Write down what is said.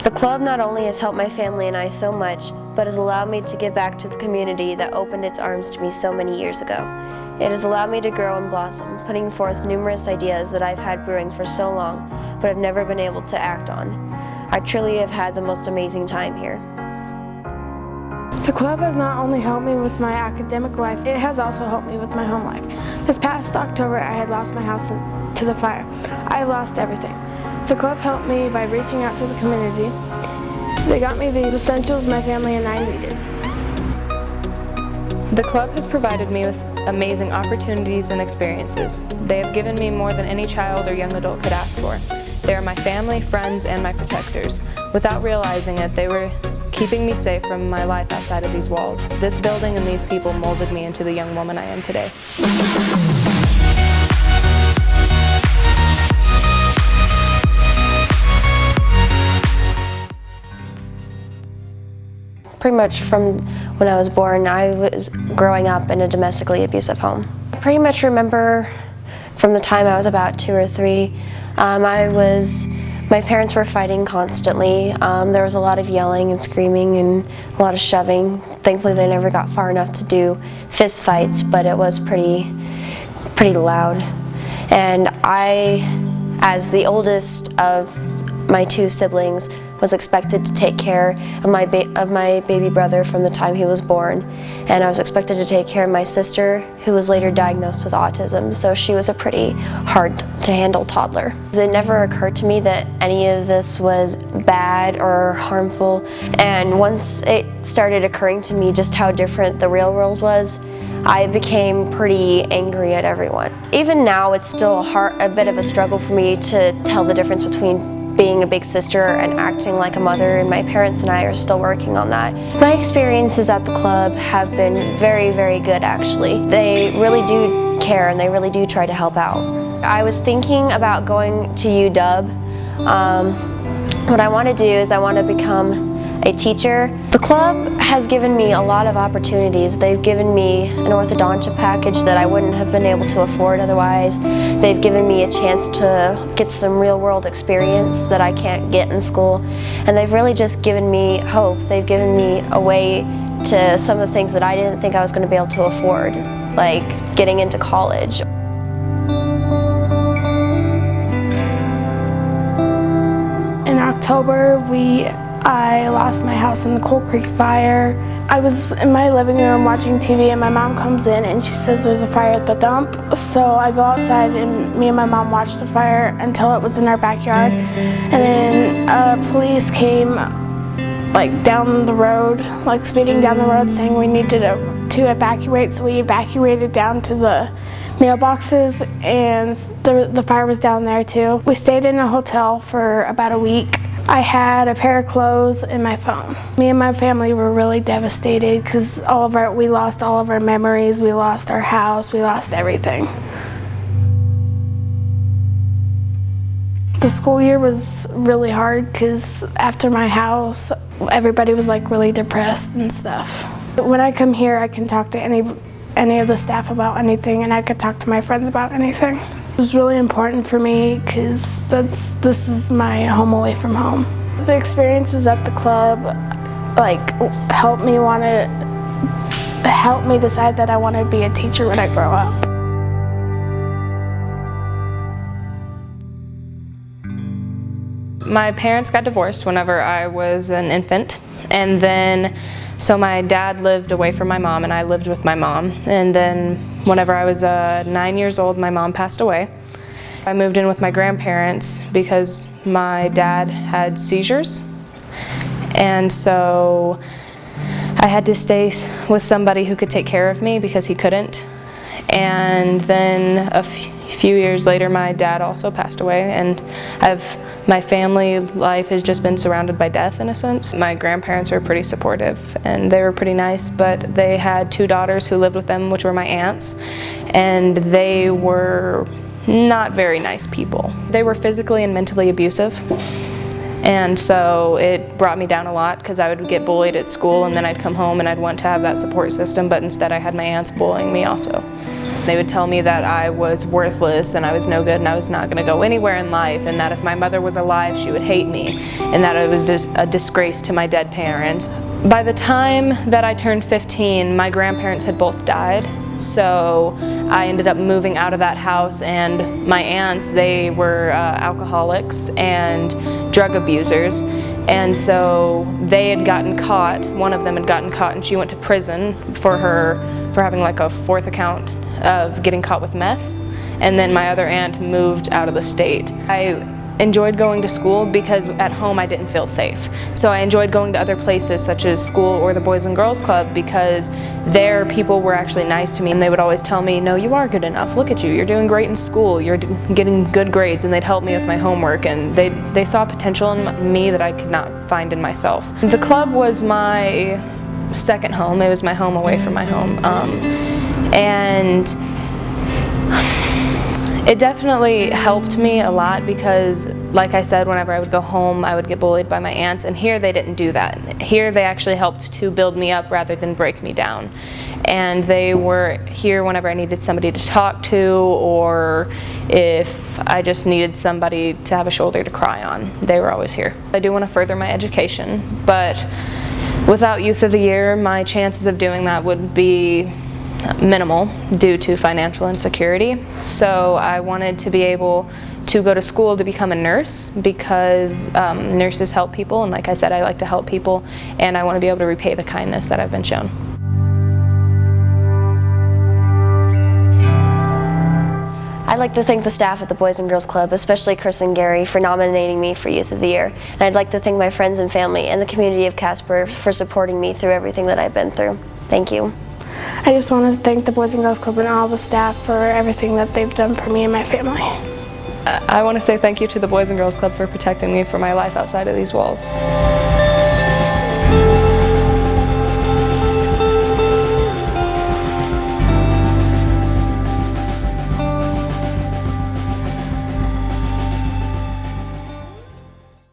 The club not only has helped my family and I so much, but has allowed me to give back to the community that opened its arms to me so many years ago. It has allowed me to grow and blossom, putting forth numerous ideas that I've had brewing for so long, but have never been able to act on. I truly have had the most amazing time here. The club has not only helped me with my academic life, it has also helped me with my home life. This past October, I had lost my house to the fire. I lost everything. The club helped me by reaching out to the community. They got me the essentials my family and I needed. The club has provided me with amazing opportunities and experiences. They have given me more than any child or young adult could ask for. They are my family, friends, and my protectors. Without realizing it, they were keeping me safe from my life outside of these walls. This building and these people molded me into the young woman I am today. Pretty much from when I was born, I was growing up in a domestically abusive home. I pretty much remember from the time I was about 2 or 3, my parents were fighting constantly. There was a lot of yelling and screaming and a lot of shoving. Thankfully they never got far enough to do fist fights, but it was pretty loud. And I, as the oldest of my 2 siblings, was expected to take care of my baby brother from the time he was born, and I was expected to take care of my sister, who was later diagnosed with autism, so she was a pretty hard to handle toddler. It never occurred to me that any of this was bad or harmful, and once it started occurring to me just how different the real world was, I became pretty angry at everyone. Even now, it's still a bit of a struggle for me to tell the difference between being a big sister and acting like a mother, and my parents and I are still working on that. My experiences at the club have been very, very good actually. They really do care and they really do try to help out. I was thinking about going to UW. What I want to do is I want to become a teacher. The club has given me a lot of opportunities. They've given me an orthodontia package that I wouldn't have been able to afford otherwise. They've given me a chance to get some real-world experience that I can't get in school. And they've really just given me hope. They've given me a way to some of the things that I didn't think I was going to be able to afford, like getting into college. In October, I lost my house in the Coal Creek fire. I was in my living room watching TV and my mom comes in and she says there's a fire at the dump. So I go outside and me and my mom watched the fire until it was in our backyard. And then police came down the road, speeding down the road, saying we needed to evacuate. So we evacuated down to the mailboxes, and the fire was down there too. We stayed in a hotel for about a week. I had a pair of clothes and my phone. Me and my family were really devastated because we lost all of our memories, we lost our house, we lost everything. The school year was really hard because after my house, everybody was really depressed and stuff. When I come here, I can talk to any of the staff about anything, and I could talk to my friends about anything. It was really important for me because this is my home away from home. The experiences at the club helped me decide that I wanted to be a teacher when I grow up. My parents got divorced whenever I was an infant, and then so my dad lived away from my mom and I lived with my mom. And then whenever I was 9 years old, my mom passed away. I moved in with my grandparents because my dad had seizures. And so I had to stay with somebody who could take care of me because he couldn't. And then a few years later, my dad also passed away, and my family life has just been surrounded by death in a sense. My grandparents were pretty supportive and they were pretty nice, but they had 2 daughters who lived with them, which were my aunts, and they were not very nice people. They were physically and mentally abusive, and so it brought me down a lot because I would get bullied at school and then I'd come home and I'd want to have that support system, but instead I had my aunts bullying me also. They would tell me that I was worthless and I was no good and I was not going to go anywhere in life, and that if my mother was alive she would hate me, and that it was just a disgrace to my dead parents. By the time that I turned 15, my grandparents had both died, so I ended up moving out of that house, and my aunts, they were alcoholics and drug abusers, and so they had gotten caught. One of them had gotten caught, and she went to prison for having like a fourth account of getting caught with meth, and then my other aunt moved out of the state. I enjoyed going to school because at home I didn't feel safe. So I enjoyed going to other places such as school or the Boys and Girls Club, because there people were actually nice to me, and they would always tell me, no, you are good enough, look at you, you're doing great in school, you're getting good grades, and they'd help me with my homework, and they saw potential in me that I could not find in myself. The club was my second home. It was my home away from my home. And it definitely helped me a lot because, like I said, whenever I would go home, I would get bullied by my aunts, and here they didn't do that. Here they actually helped to build me up rather than break me down. And they were here whenever I needed somebody to talk to, or if I just needed somebody to have a shoulder to cry on. They were always here. I do want to further my education, but without Youth of the Year, my chances of doing that would be minimal due to financial insecurity. So I wanted to be able to go to school to become a nurse, because nurses help people, and like I said, I like to help people, and I want to be able to repay the kindness that I've been shown. I'd like to thank the staff at the Boys and Girls Club, especially Chris and Gary, for nominating me for Youth of the Year. And I'd like to thank my friends and family and the community of Casper for supporting me through everything that I've been through. Thank you. I just want to thank the Boys and Girls Club and all the staff for everything that they've done for me and my family. I want to say thank you to the Boys and Girls Club for protecting me for my life outside of these walls.